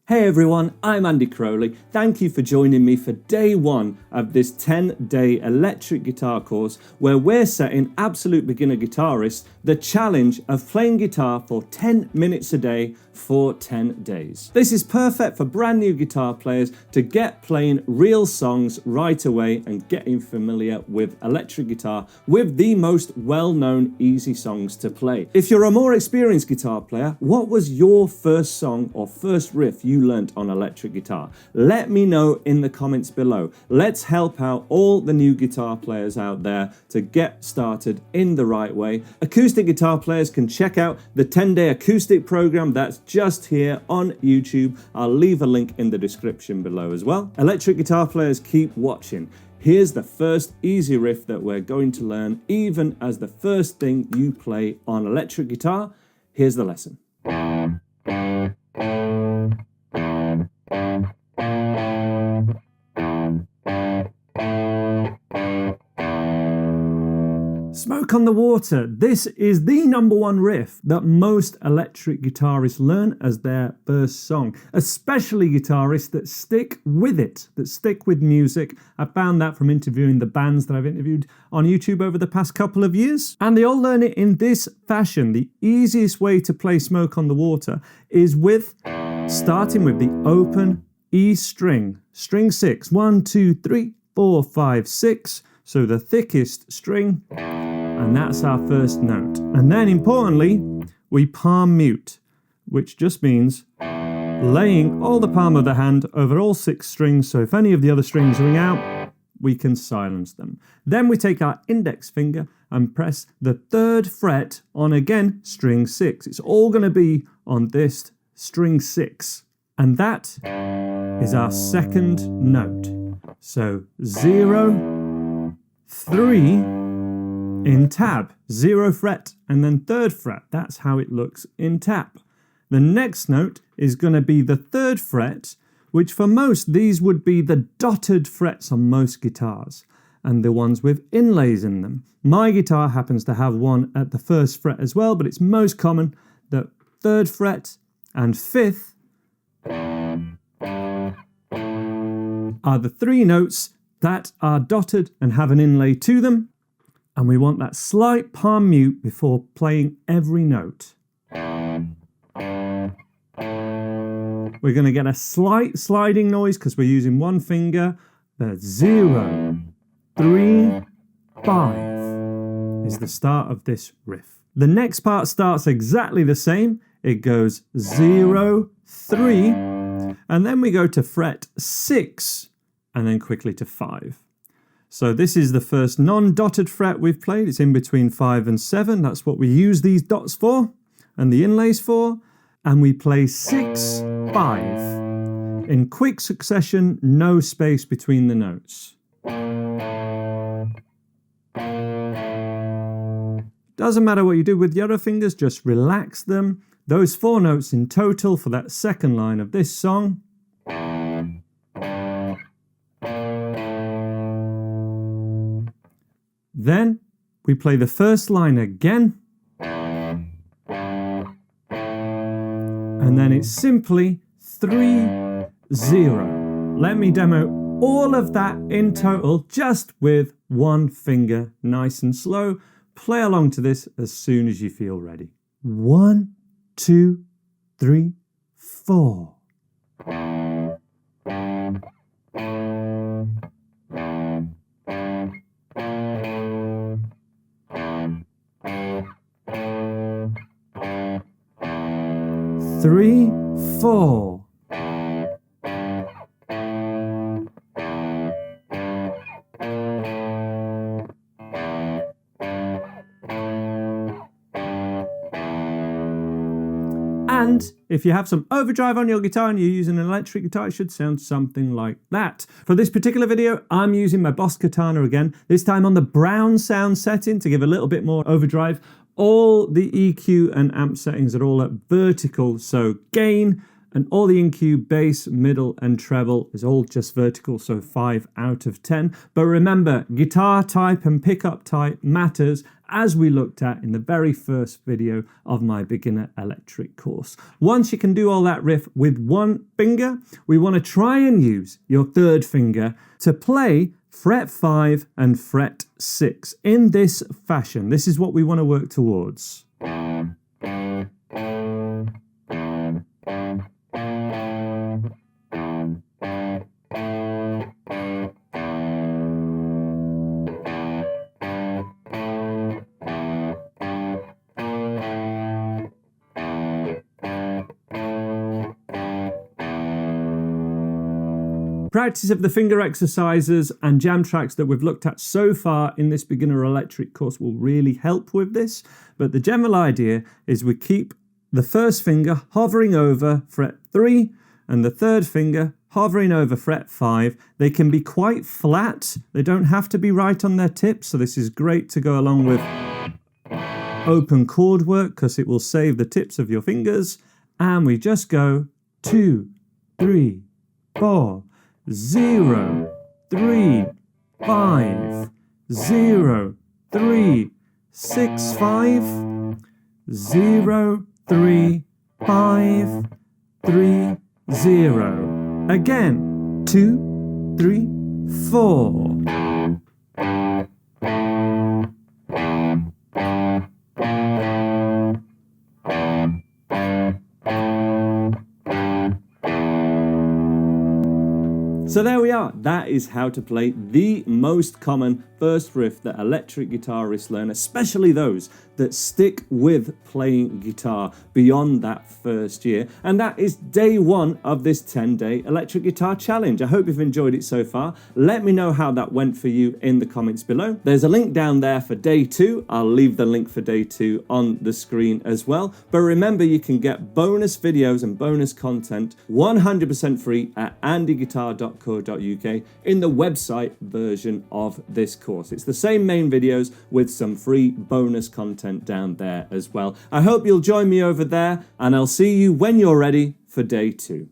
Hey everyone, I'm Andy Crowley. Thank you for joining me for day one of this 10-day electric guitar course where we're setting absolute beginner guitarists the challenge of playing guitar for 10 minutes a day for 10 days. This is perfect for brand new guitar players to get playing real songs right away and getting familiar with electric guitar with the most well-known easy songs to play. If you're a more experienced guitar player, what was your first song or first riff you learnt on electric guitar? Let me know in the comments below. Let's help out all the new guitar players out there to get started in the right way. Acoustic guitar players can check out the 10-day acoustic program that's just here on YouTube. I'll leave a link in the description below as well. Electric guitar players, keep watching. Here's the first easy riff that we're going to learn even as the first thing you play on electric guitar. Here's the lesson. Smoke on the Water. This is the #1 riff that most electric guitarists learn as their first song, especially guitarists that stick with it, that stick with music. I found that from interviewing the bands that I've interviewed on YouTube over the past couple of years. And they all learn it in this fashion. The easiest way to play Smoke on the Water is with starting with the open E string, string 6, 1, 2, 3, 4, 5, 6. So the thickest string, and that's our first note. And then importantly, we palm mute, which just means laying all the palm of the hand over all 6 strings. So if any of the other strings ring out, we can silence them. Then we take our index finger and press the 3rd fret on, again, string 6. It's all going to be on this string 6. And that is our second note. So 0, 3 in tab, 0 fret, and then 3rd fret. That's how it looks in tab. The next note is going to be the 3rd fret, which for most, these would be the dotted frets on most guitars, and the ones with inlays in them. My guitar happens to have one at the 1st fret as well, but it's most common that 3rd fret and 5th are the 3 notes that are dotted and have an inlay to them, and we want that slight palm mute before playing every note. We're going to get a slight sliding noise because we're using one finger. But 0, 3, 5 is the start of this riff. The next part starts exactly the same. It goes 0, 3, and then we go to fret 6, and then quickly to 5. So this is the first non-dotted fret we've played. It's in between 5 and 7. That's what we use these dots for and the inlays for. And we play 6, 5 in quick succession, no space between the notes. Doesn't matter what you do with the other fingers, just relax them. Those 4 notes in total for that second line of this song. Then we play the first line again, and then it's simply 3, 0. Let me demo all of that in total just with one finger, nice and slow. Play along to this as soon as you feel ready. 1, 2, 3, 4. 3, 4. And if you have some overdrive on your guitar and you're using an electric guitar, it should sound something like that. For this particular video, I'm using my Boss Katana again, this time on the brown sound setting to give a little bit more overdrive. All the EQ and amp settings are all at vertical, so gain And all the EQ, bass, middle, and treble is all just vertical, so 5 out of 10. But remember, guitar type and pickup type matters, as we looked at in the very first video of my beginner electric course. Once you can do all that riff with one finger, we want to try and use your third finger to play fret 5 and fret 6 in this fashion. This is what we want to work towards. Practice of the finger exercises and jam tracks that we've looked at so far in this beginner electric course will really help with this. But the general idea is we keep the first finger hovering over fret 3 and the third finger hovering over fret 5. They can be quite flat. They don't have to be right on their tips. So this is great to go along with open chord work because it will save the tips of your fingers. And we just go 2, 3, 4, 0, 3, 5, 0, 3, 6, 5, 0, 3, 5, 3, 0. Again, 2, 3, 4. So there we are. That is how to play the most common first riff that electric guitarists learn, especially those that stick with playing guitar beyond that first year. And that is day 1 of this 10-day electric guitar challenge. I hope you've enjoyed it so far. Let me know how that went for you in the comments below. There's a link down there for day 2. I'll leave the link for day 2 on the screen as well. But remember, you can get bonus videos and bonus content 100% free at andyguitar.co.uk in the website version of this course. It's the same main videos with some free bonus content down there as well. I hope you'll join me over there, and I'll see you when you're ready for day 2.